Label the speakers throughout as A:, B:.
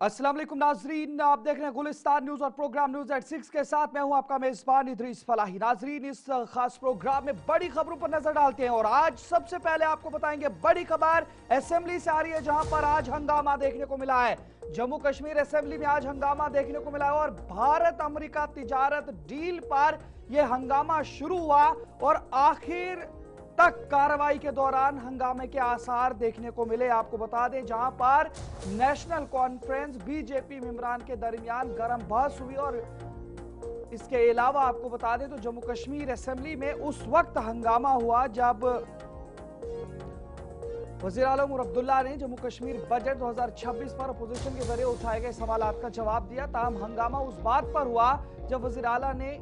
A: अस्सलाम वालेकुम नाजरीन, आप देख रहे हैं गुलिस्तान न्यूज और प्रोग्राम न्यूज एट 6 के साथ मैं हूं आपका मेजबान इदरीस फलाही। नाजरीन, इस खास प्रोग्राम में बड़ी खबरों पर नजर डालते हैं और आज सबसे पहले आपको बताएंगे बड़ी खबर असेंबली से आ रही है, जहां पर आज हंगामा देखने को मिला है। जम्मू कश्मीर असेंबली में आज हंगामा देखने को मिला है और भारत अमेरिका तिजारत डील पर यह हंगामा शुरू हुआ और आखिर तक कार्रवाई के दौरान हंगामे के आसार देखने को मिले। आपको बता दें, जहां पर नेशनल कॉन्फ्रेंस बीजेपी मेंबरान के दरमियान गर्म बहस हुई और इसके अलावा आपको बता दें तो जम्मू कश्मीर असेंबली में उस वक्त हंगामा हुआ जब वजीर आलम उमर अब्दुल्ला ने जम्मू कश्मीर बजट 2026 पर अपोजिशन के जरिए उठाए गए सवालात का जवाब दिया। ताहम हंगामा उस बात पर हुआ जब वजीर आला ने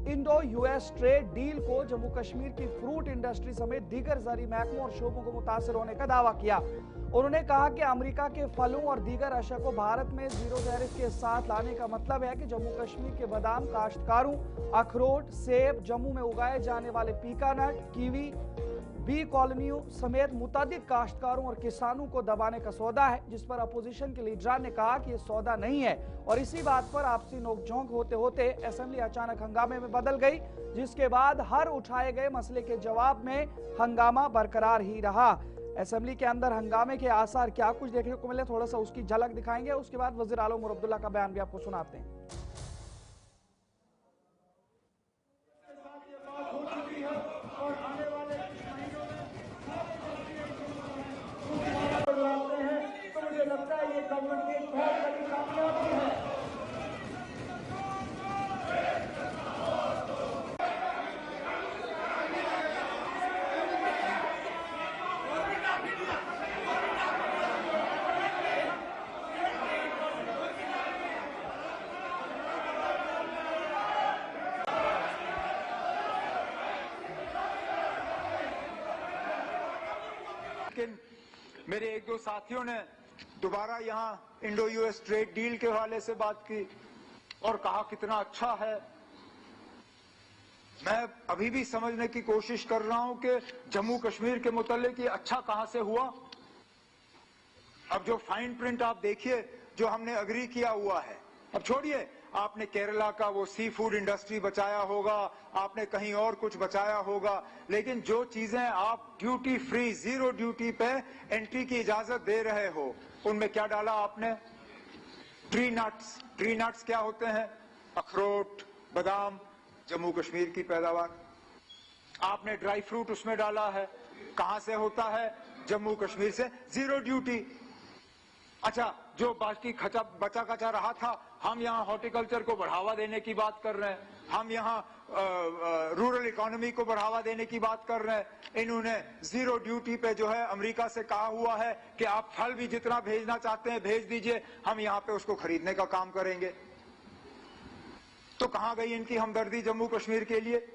A: इंडो यूएस ट्रेड डील को जम्मू कश्मीर की फ्रूट इंडस्ट्री समेत दीगर ज़रूरी महकमों और शोबों को मुतासर होने का दावा किया। उन्होंने कहा कि अमेरिका के फलों और दीगर अशया को भारत में जीरो टैरिफ के साथ लाने का मतलब है कि जम्मू कश्मीर के बादाम काश्तकारों, अखरोट, सेब, जम्मू में उगाए जाने वाले पीकानट, कीवी, बी कॉलोनियों समेत मुतादिद काश्तकारों और किसानों को दबाने का सौदा है, जिस पर अपोजिशन के लीडर ने कहा कि यह सौदा नहीं है और इसी बात पर आपसी नोकझोंक होते होते असेंबली अचानक हंगामे में बदल गई, जिसके बाद हर उठाए गए मसले के जवाब में हंगामा बरकरार ही रहा। असेंबली के अंदर हंगामे के आसार क्या कुछ देखने को मिले, थोड़ा सा उसकी झलक दिखाएंगे, उसके बाद वजीर आलम उमर अब्दुल्ला का बयान भी आपको सुनाते हैं।
B: लेकिन मेरे एक दो साथियों ने दोबारा यहाँ इंडो यूएस ट्रेड डील के हवाले से बात की और कहा कितना अच्छा है। मैं अभी भी समझने की कोशिश कर रहा हूं कि जम्मू कश्मीर के मुतालिक ये अच्छा कहां से हुआ। अब जो फाइन प्रिंट आप देखिए, जो हमने अग्री किया हुआ है, अब छोड़िए आपने केरला का वो सी फूड इंडस्ट्री बचाया होगा, आपने कहीं और कुछ बचाया होगा, लेकिन जो चीजें आप ड्यूटी फ्री जीरो ड्यूटी पे एंट्री की इजाजत दे रहे हो, उनमें क्या डाला आपने? Tree nuts. ट्री नट्स क्या होते हैं? अखरोट, बादाम, जम्मू कश्मीर की पैदावार। आपने ड्राई फ्रूट उसमें डाला है, कहां से होता है? जम्मू कश्मीर से, जीरो ड्यूटी। अच्छा, जो बाकी बचा कचा रहा था, हम यहाँ हॉर्टिकल्चर को बढ़ावा देने की बात कर रहे हैं, हम यहाँ रूरल इकोनॉमी को बढ़ावा देने की बात कर रहे हैं। इन्होंने जीरो ड्यूटी पे जो है अमेरिका से कहा हुआ है कि आप फल भी जितना भेजना चाहते हैं भेज दीजिए, हम यहाँ पे उसको खरीदने का काम करेंगे। तो कहां गई इनकी हमदर्दी जम्मू कश्मीर के लिए?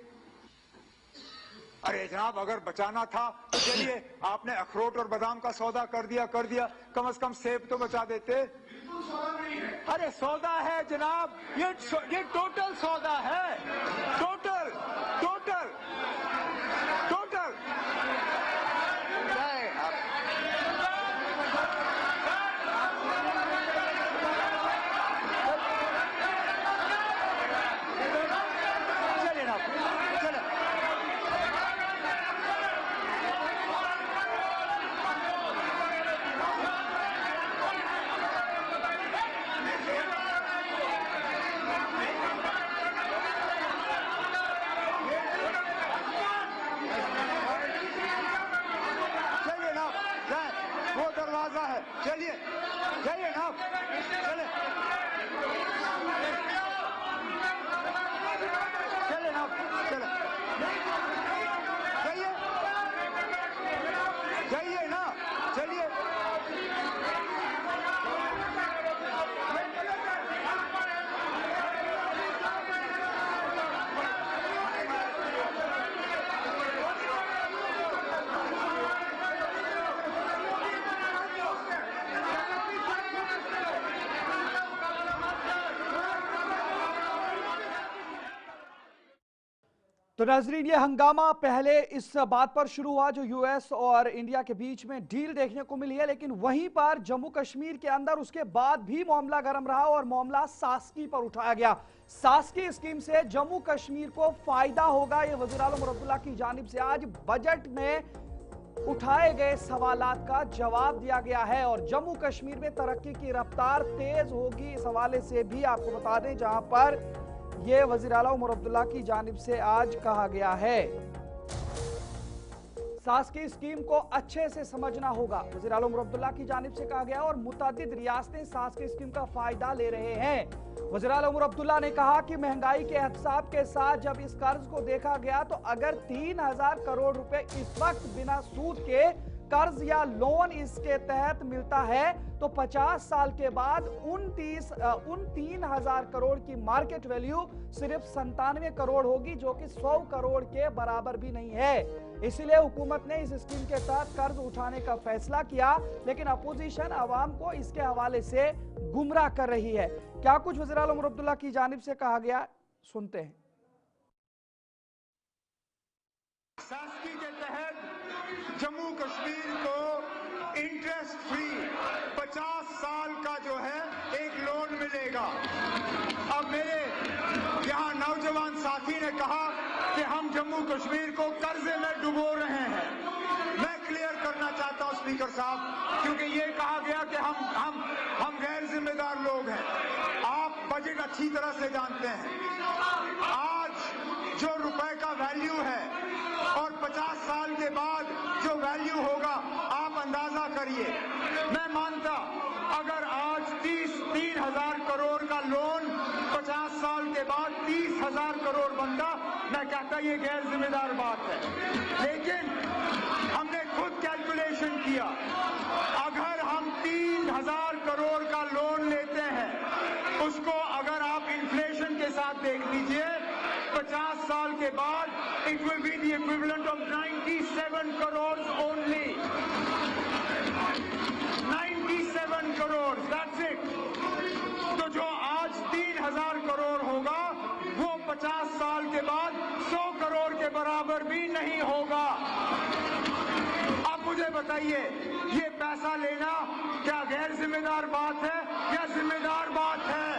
B: अरे जनाब, अगर बचाना था तो चलिए आपने अखरोट और बादाम का सौदा कर दिया, कम से कम सेब तो बचा देते। अरे सौदा है जनाब, ये टोटल सौदा है, टोटल टोटल टोटल। चलिए ना, चलो।
A: तो नाजरीन, ये हंगामा पहले इस बात पर शुरू हुआ जो यूएस और इंडिया के बीच में डील देखने को मिली है, लेकिन वहीं पर जम्मू कश्मीर के अंदर उसके बाद भी मामला गर्म रहा और मामला सास्की पर उठाया गया। सास्की स्कीम से जम्मू कश्मीर को फायदा होगा, ये वज़ीर आलम अब्दुल्ला की जानिब से आज बजट में उठाए गए सवालात का जवाब दिया गया है और जम्मू कश्मीर में तरक्की की रफ्तार तेज होगी, इस हवाले से भी आपको बता दें, जहां पर यह वज़ीर आला उमर अब्दुल्ला की जानिब से आज कहा गया है। सास्की स्कीम को अच्छे से समझना होगा, वज़ीर आला उमर अब्दुल्ला की जानिब से कहा गया और मुतअद्दिद रियासतें सास्की स्कीम का फायदा ले रहे हैं। वज़ीर आला उमर अब्दुल्ला ने कहा कि महंगाई के एहतसाब के साथ जब इस कर्ज को देखा गया तो अगर 3000 करोड़ रुपए इस वक्त बिना सूद के कर्ज या लोन इसके तहत मिलता है तो 50 साल के बाद उन 3000 करोड़ की मार्केट वैल्यू सिर्फ 97 करोड़ होगी, जो कि 100 करोड़ के बराबर भी नहीं है। इसीलिए हुकूमत ने इस स्कीम के तहत कर्ज उठाने का फैसला किया, लेकिन अपोजिशन आवाम को इसके हवाले से गुमराह कर रही है। क्या कुछ वज़ीर आला उमर अब्दुल्ला की जानिब से कहा गया, सुनते हैं।
B: सास्की के तहत जम्मू कश्मीर को इंटरेस्ट फ्री 50 साल का जो है एक लोन मिलेगा। अब मेरे यहाँ नौजवान साथी ने कहा कि हम जम्मू कश्मीर को कर्जे में डुबो रहे हैं। मैं क्लियर करना चाहता हूं स्पीकर साहब, क्योंकि ये कहा गया कि हम गैर जिम्मेदार लोग हैं। आप बजट अच्छी तरह से जानते हैं। आज जो रुपए का वैल्यू है और 50 साल के बाद जो वैल्यू होगा, आप अंदाजा करिए। मैं मानता अगर आज 3,000 करोड़ का लोन 50 साल के बाद 30,000 करोड़ बनता, मैं कहता ये गैर जिम्मेदार बात है। लेकिन हमने खुद कैलकुलेशन किया, अगर हम 3,000 करोड़ का लोन लेते हैं, उसको अगर आप इन्फ्लेशन के साथ देख लीजिए, 50 साल के बाद it will be the equivalent of 97 crores only. 97 crores, that's it. तो जो आज 3,000 करोड़ होगा, वो 50 साल के बाद 100 करोड़ के बराबर भी नहीं होगा। अब मुझे बताइए, ये पैसा लेना क्या गैर जिम्मेदार बात है या जिम्मेदार बात है?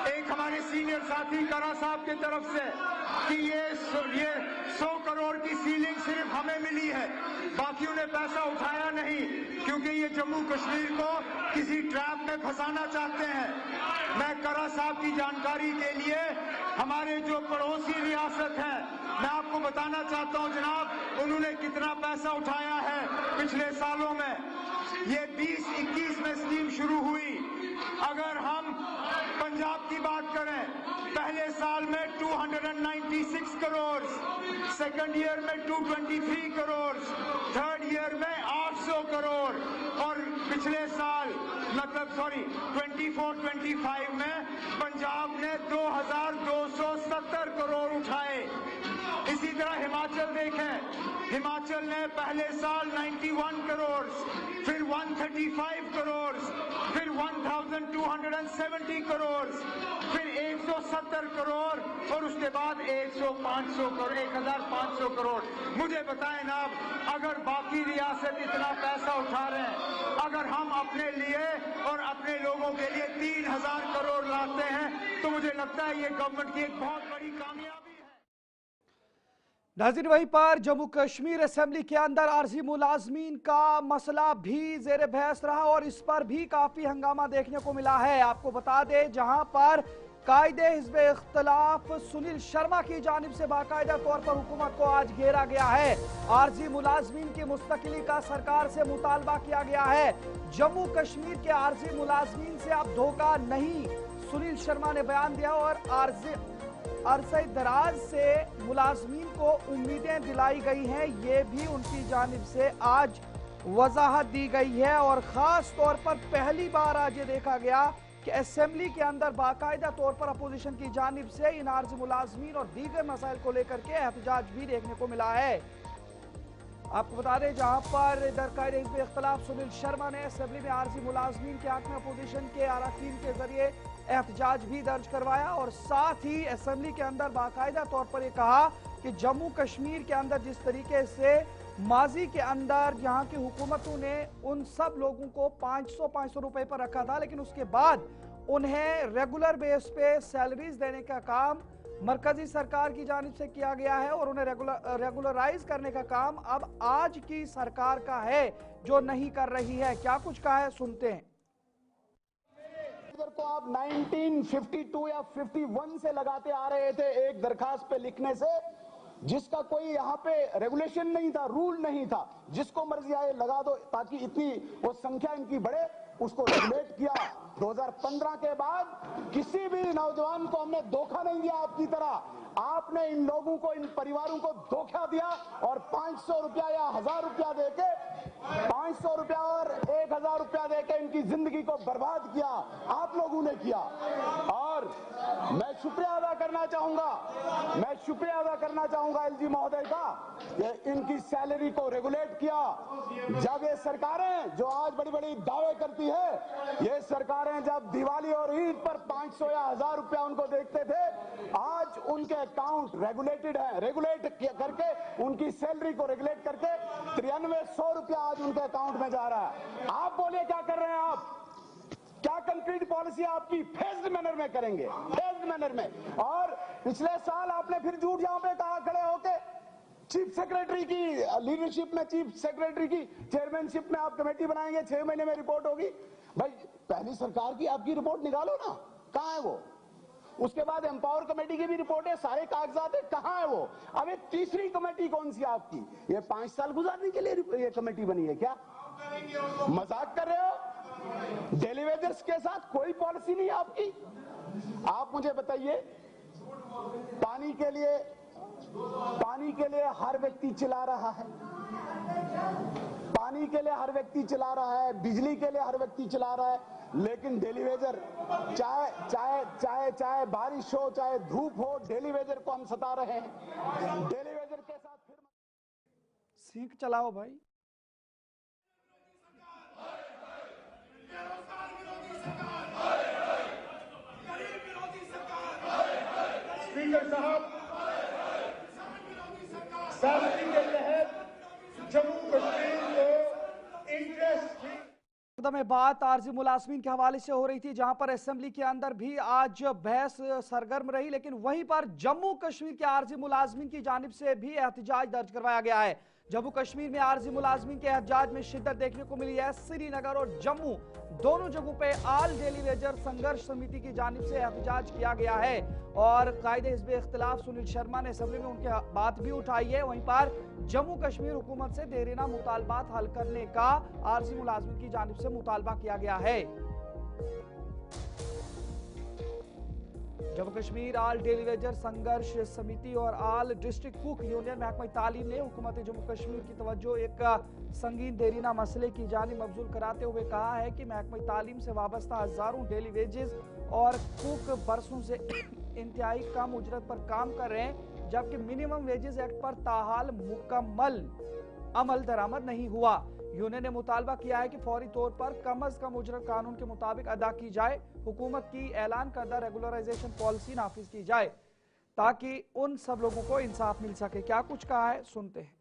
B: एक हमारे सीनियर साथी करा साहब की तरफ से कि ये 100 करोड़ की सीलिंग सिर्फ हमें मिली है, बाकियों ने पैसा उठाया नहीं, क्योंकि ये जम्मू कश्मीर को किसी ट्रैप में फंसाना चाहते हैं। मैं करा साहब की जानकारी के लिए हमारे जो पड़ोसी रियासत है, मैं आपको बताना चाहता हूं जनाब, उन्होंने कितना पैसा उठाया है पिछले सालों में। ये 20-21 में स्कीम शुरू हुई। अगर हम पंजाब की बात करें, पहले साल में 296 करोड़, सेकंड ईयर में 223 करोड़, थर्ड ईयर में 800 करोड़ और पिछले साल 24-25 में पंजाब ने 2,270 करोड़ उठाए। इसी तरह हिमाचल देखें, हिमाचल ने पहले साल 91 करोड़, फिर 135 करोड़, फिर 1,270 करोड़, फिर 170 करोड़ और उसके बाद 1,500 करोड़। मुझे बताएं ना, अगर बाकी रियासत इतना पैसा उठा रहे हैं, अगर हम अपने लिए और अपने लोगों के लिए 3,000 करोड़ लाते हैं, तो मुझे लगता है ये गवर्नमेंट की एक बहुत बड़ी कामयाबी है।
A: नाज़रीन, वहीं पर जम्मू कश्मीर असेंबली के अंदर आरजी मुलाजमीन का मसला भी जेर बहस रहा और इस पर भी काफी हंगामा देखने को मिला है। आपको बता दें, जहां पर कायदे हिज़्ब इख्तिलाफ सुनील शर्मा की जानिब से बाकायदा तौर पर हुकूमत को आज घेरा गया है। आरजी मुलाजमीन की मुस्तकिली का सरकार से मुतालबा किया गया है। जम्मू कश्मीर के आरजी मुलाजमीन से अब धोखा नहीं, सुनील शर्मा ने बयान दिया और अरसे दराज से मुलाजमीन को उम्मीदें दिलाई गई हैं, ये भी उनकी जानिब से आज वजाहत दी गई है। और खास तौर पर पहली बार आज ये देखा गया कि असेंबली के अंदर बाकायदा तौर पर अपोजिशन की जानिब से इन आरजी मुलाजमीन और दीगर मसाइल को लेकर के एहतजाज भी देखने को मिला है। आपको बता दें, जहां पर दरकायद हिज़्ब इख्तिलाफ सुनील शर्मा ने असेंबली में आरजी मुलाजमीन के हक में अपोजिशन के अरकान के जरिए एहतजाज भी दर्ज करवाया और साथ ही असेंबली के अंदर बाकायदा तौर पर यह कहा कि जम्मू कश्मीर के अंदर जिस तरीके से माजी के अंदर यहाँ की हुकूमतों ने उन सब लोगों को 500 रुपए पर रखा था, लेकिन उसके बाद उन्हें रेगुलर बेस पे सैलरीज देने का काम मरकजी सरकार की जानिब से किया गया है और उन्हें रेगुलराइज करने का काम अब आज की सरकार का है जो नहीं कर रही है। क्या कुछ कहा है, सुनते हैं।
C: को आप 1952 या 51 से लगाते आ रहे थे एक दरखास्त पे लिखने से, जिसका कोई यहाँ पे रेगुलेशन नहीं था, रूल नहीं था, जिसको मर्जी आए लगा दो ताकि इतनी वो संख्या इनकी बढ़े, उसको रेगुलेट किया। 2015 के बाद किसी भी नौजवान को हमने धोखा नहीं दिया आपकी तरह। आपने इन लोगों को, इन परिवारों को धोखा दिया और 500 रुपया या 1000 रुपया देके, 500 रुपया और 1000 रुपया देके इनकी जिंदगी को बर्बाद किया, आप लोगों ने किया। और मैं शुक्रिया अदा करना चाहूंगा एलजी महोदय का कि इनकी सैलरी को रेगुलेट किया। जब ये सरकारें जो आज बड़ी बड़ी दावे करती है, ये सरकारें जब दिवाली और ईद पर 500 या 1000 रुपया उनको देखते थे, आज उनके अकाउंट रेगुलेटेड है, रेगुलेट करके उनकी सैलरी को रेगुलेट करके 9300 रुपया आज उनके अकाउंट में जा रहा है। आप बोलिए क्या कर रहे हैं आप? क्या कंक्रीट पॉलिसी आपकी फेज्ड मैनर में करेंगे, फेज्ड मैनर में। और पिछले साल आपने फिर झूठ यहां पे कहा खड़े होके, चीफ सेक्रेटरी की लीडरशिप में, चीफ सेक्रेटरी की चेयरमैनशिप में आप कमेटी बनाएंगे, 6 महीने में रिपोर्ट होगी। भाई पहली सरकार की आपकी रिपोर्ट निकालो ना, कहां है वो? उसके बाद एम्पावर कमेटी की भी रिपोर्ट है, सारे कागजात है, कहां है वो? अब एक तीसरी कमेटी कौन सी आपकी? ये 5 साल गुजारने के लिए ये कमेटी बनी है क्या? मजाक कर रहे हो? डेली वेजर्स के साथ कोई पॉलिसी नहीं आपकी। आप मुझे बताइए, पानी के लिए हर व्यक्ति चिल्ला रहा है, पानी के लिए हर व्यक्ति चिल्ला रहा है, बिजली के लिए हर व्यक्ति चिल्ला रहा है, लेकिन डेली वेजर, चाहे बारिश हो, चाहे धूप हो, डेली वेजर को हम सता रहे हैं। डेली वेजर के साथ फिर
A: सीख चलाओ भाई।
C: स्पीकर साहब, सैलरी के तहत जम्मू कश्मीर को इंटरेस्ट
A: में बात आरजी मुलाजमीन के हवाले से हो रही थी, जहां पर असेंबली के अंदर भी आज बहस सरगर्म रही, लेकिन वहीं पर जम्मू कश्मीर के आरजी मुलाजमीन की जानिब से भी एहतजाज दर्ज करवाया गया है। जम्मू कश्मीर में आरजी मुलाजमीन के एहतजाज में शिद्दत देखने को मिली है। श्रीनगर और जम्मू दोनों जगहों पे आल डेली वेजर संघर्ष समिति की जानिब से एहतजाज किया गया है और कायदे हिज़्ब इख्तिलाफ सुनील शर्मा ने असेंबली में उनके बात भी उठाई है। वहीं पर जम्मू कश्मीर हुकूमत से देरीना मुतालबात हल करने का आरजी मुलाजमीन की जानिब से मुतालबा किया गया है। जम्मू कश्मीर आल डेली वेजर संघर्ष समिति और आल डिस्ट्रिक्ट कुक यूनियन महकमा तालीम ने हुकूमत जम्मू कश्मीर की तवज्जो एक संगीन देरीना मसले की जानिब मबजूल कराते हुए कहा है कि महकमा तालीम से वाबस्ता हजारों डेली वेजेस और कुक बरसों से इंतहाई कम उजरत पर काम कर रहे हैं, जबकि मिनिमम वेजेस एक्ट पर ताहाल मुकम्मल अमल दरामद नहीं हुआ। यूनियन ने मुतालबा किया है कि फौरी तौर पर कम अज कम उजरत कानून के मुताबिक अदा की जाए, हुकूमत की ऐलान करदा रेगुलराइजेशन पॉलिसी नाफिज की जाए ताकि उन सब लोगों को इंसाफ मिल सके। क्या कुछ कहा है, सुनते हैं।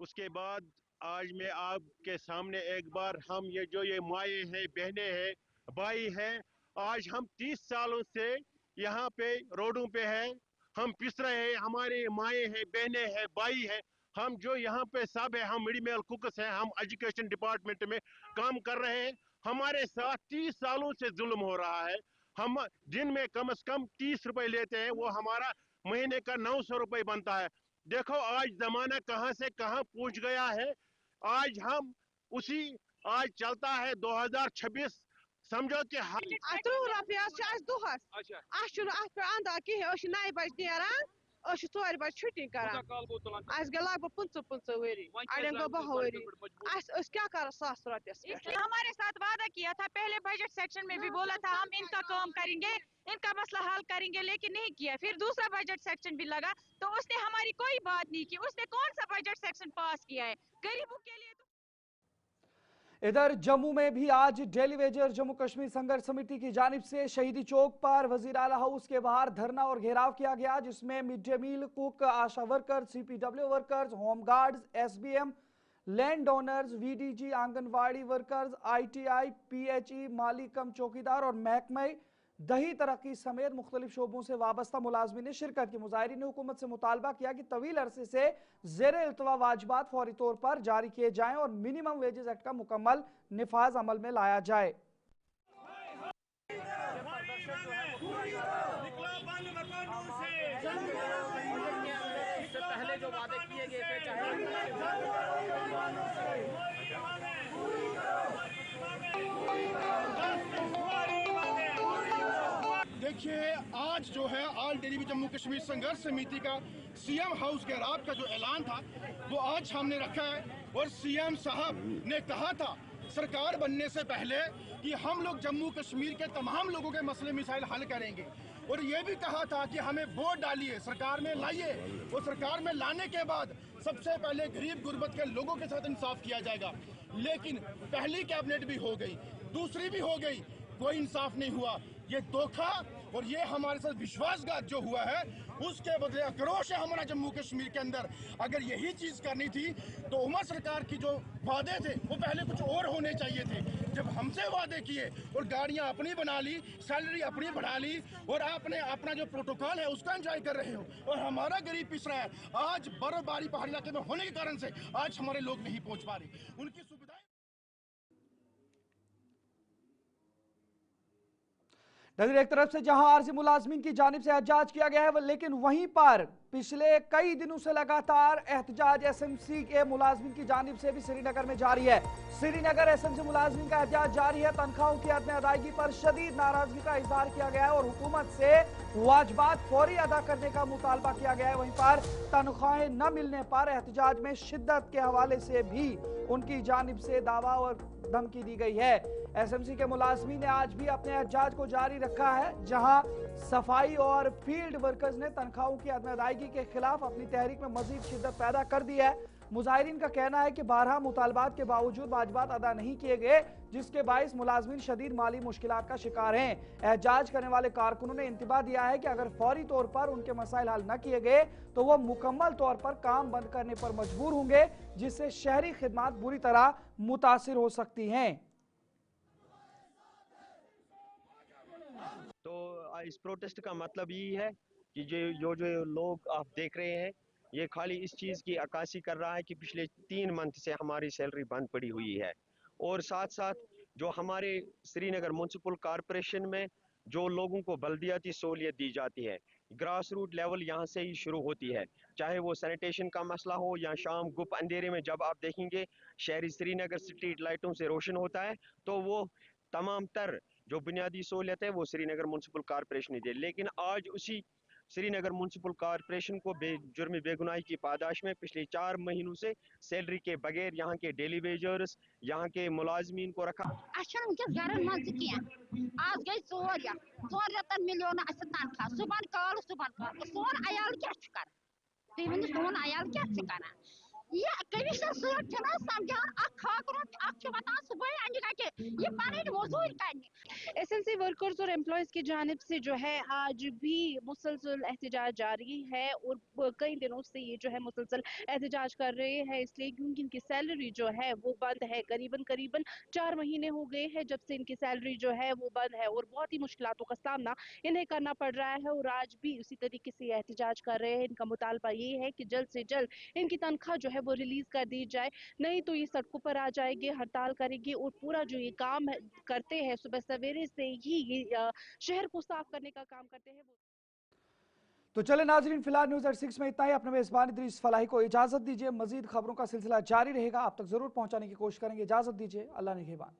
D: उसके बाद आज मैं आपके सामने एक बार हम ये माए हैं, बहनें हैं, भाई हैं, आज हम 30 सालों से यहाँ पे रोडों पे हैं, हम पिस रहे हैं, हमारे माए हैं, बहनें हैं, भाई हैं, हम जो यहाँ पे सब है, हम मिड मील कुक्स हैं, हम एजुकेशन डिपार्टमेंट में काम कर रहे हैं, हमारे साथ 30 सालों से जुल्म हो रहा है। हम दिन में कम से कम 30 रुपए लेते हैं, वो हमारा महीने का 900 रुपए बनता है। देखो आज जमाना कहां से कहां पहुंच गया है। आज हम आज चलता है 2026, समझो कि
E: ₹30 दोहस। अच्छा। ोर बजे छुट्टी कर लग 50 वरी अड़न गो 12 वरी क्या कर 1,000 रुपये
F: हमारे साथ वादा किया था, पहले बजट सेक्शन में भी बोला था हम इनका काम करेंगे, इनका मसला हल करेंगे, लेकिन नहीं किया। फिर दूसरा बजट सेक्शन भी लगा तो उसने हमारी कोई बात नहीं की। उसने कौन सा बजट सेक्शन पास किया है गरीबों के लिए?
A: इधर जम्मू में भी आज डेली वेजर जम्मू कश्मीर संघर्ष समिति की जानिब से शहीदी चौक पर वजीर आला हाउस के बाहर धरना और घेराव किया गया, जिसमें mid day meal cook, ASHA workers, CPW workers, home guards, SBM, land owners, VDG, anganwadi workers, ITI, PHE, माली कम चौकीदार और महकमे दही तरक्की समेत मुख्तलिफ शोबों से वाबस्ता मुलाजमीन ने शिरकत की। मुजाहिरीन ने हुकूमत से मुतालबा किया कि तवील अरसे से ज़ेर इल्तवा वाजिबात फौरी तौर पर जारी किए जाएं और मिनिमम वेजेस एक्ट का मुकम्मल निफाज अमल में लाया जाए।
G: पहले जो वादे किए गए थे,
H: देखिए आज जो है ऑल डेली जम्मू कश्मीर संघर्ष समिति का सीएम हाउस घेराव का जो ऐलान था वो आज हमने रखा है। और सीएम साहब ने कहा था सरकार बनने से पहले कि हम लोग जम्मू कश्मीर के तमाम लोगों के मसले मिसाइल हल करेंगे, और ये भी कहा था कि हमें वोट डालिए, सरकार में लाइए, और सरकार में लाने के बाद सबसे पहले गरीब गुर्बत के लोगों के साथ इंसाफ किया जाएगा। लेकिन पहली कैबिनेट भी हो गई, दूसरी भी हो गई, कोई इंसाफ नहीं हुआ। ये धोखा और ये हमारे साथ विश्वासघात जो हुआ है उसके बदले आक्रोश है हमारा जम्मू कश्मीर के अंदर। अगर यही चीज करनी थी तो उमर सरकार की जो वादे थे वो पहले कुछ और होने चाहिए थे। जब हमसे वादे किए और गाड़ियां अपनी बना ली, सैलरी अपनी बढ़ा ली और आपने अपना जो प्रोटोकॉल है उसका एंजॉय कर रहे हो, और हमारा गरीब पिस रहा है। आज बर्फबारी पहाड़ी इलाके में होने के कारण से आज हमारे लोग नहीं पहुंच पा रहे, उनकी सुविधाएं।
A: नजर एक तरफ से जहां आरजी मुलाजमीन की जानिब से एहतजाज किया गया है, लेकिन वहीं पर पिछले कई दिनों से लगातार एहतजाज एसएमसी के मुलाजमीन की जानिब से भी श्रीनगर में जारी है। श्रीनगर एसएमसी मुलाजमीन का एहतजाज जारी है। तनख्वाहों की अदम अदायगी पर शदीद नाराजगी का इजहार किया गया है और हुकूमत से वाजिबात फौरी अदा करने का मुतालबा किया गया है। वहीं पर तनख्वाहें न मिलने पर एहतजाज में शिद्दत के हवाले से भी उनकी जानिब से दावा और धमकी दी गई है। एसएमसी के मुलाजमीन ने आज भी अपने एहतजाज को जारी रखा है, जहां सफाई और फील्ड वर्कर्स ने तनख्वाहों की अदम अदायगी के खिलाफ अपनी तहरीक में मजीद शिद्दत पैदा कर दी है। मुजाहिरीन का कहना है कि 12 मुतालबात के बावजूद वाजिबात अदा नहीं किए गए, जिसके बाइस मुलाजमीन शदीद माली मुश्किलात का शिकार हैं। एहतजाज करने वाले कारकुनों ने इंतबाह दिया है कि अगर फौरी तौर पर उनके मसाइल हल न किए गए तो वो मुकम्मल तौर पर काम बंद करने पर मजबूर होंगे, जिससे शहरी खिदमात बुरी तरह मुतासिर हो सकती हैं।
D: तो इस प्रोटेस्ट का मतलब यही है कि जो लोग आप देख रहे हैं ये खाली इस चीज़ की अक्कासी कर रहा है कि पिछले 3 मंथ से हमारी सैलरी बंद पड़ी हुई है, और साथ साथ जो हमारे श्रीनगर म्युनिसिपल कॉरपोरेशन में जो लोगों को बल्दियाती सहूलियत दी जाती है, ग्रास रूट लेवल यहाँ से ही शुरू होती है, चाहे वो सैनिटेशन का मसला हो या शाम गुप अंधेरे में जब आप देखेंगे शहरी श्रीनगर स्ट्रीट लाइटों से रोशन होता है, तो वो तमाम तर जो बुनियादी सहूलियत है वो श्रीनगर म्युनिसिपल कॉरपोरेशन ही दे। लेकिन आज उसी श्रीनगर म्युनिसिपल कॉरपोरेशन को जुर्म बेगुनाही की पादाश में पिछले 4 महीनों से सैलरी के बगैर यहाँ के डेली वेजर्स, यहाँ के मुलाजमीन को रखा।
F: घर मज आज गई 4 रतन मिलो ना तनख्वाह, सुबह कल सोन अयाल क्या कर सोन अयाल क्या कर ये कमिश्नर सूट समझान ये मजूर कर।
E: एसएमसी वर्कर्स और एम्प्लॉयज की जानिब से जो है आज भी मुसलसल एहतजाज जारी है, और कई दिनों से ये जो है मुसलसल एहतजाज कर रहे हैं, इसलिए क्योंकि इनकी सैलरी जो है वो बंद है। करीबन 4 महीने हो गए हैं जब से इनकी सैलरी जो है वो बंद है, और बहुत ही मुश्किलातों का सामना इन्हें करना पड़ रहा है, और आज भी उसी तरीके से एहतजाज कर रहे हैं। इनका मुतालबा ये है कि जल्द से जल्द इनकी तनख्वाह जो है वो रिलीज कर दी जाए, नहीं तो ये सड़कों पर आ जाएंगे, हड़ताल करेंगे, और पूरा जो ये काम करते हैं सुबह सवेरे से ही ये शहर को साफ करने का काम करते हैं।
A: तो चले नाजरीन, फिलहाल न्यूज़ 86 में इतना ही। अपने मेजबान इद्रीस फलाही को इजाजत दीजिए। मजीद खबरों का सिलसिला जारी रहेगा, आप तक जरूर पहुंचाने की कोशिश करेंगे। इजाजत दीजिए, अल्लाह निगहबान।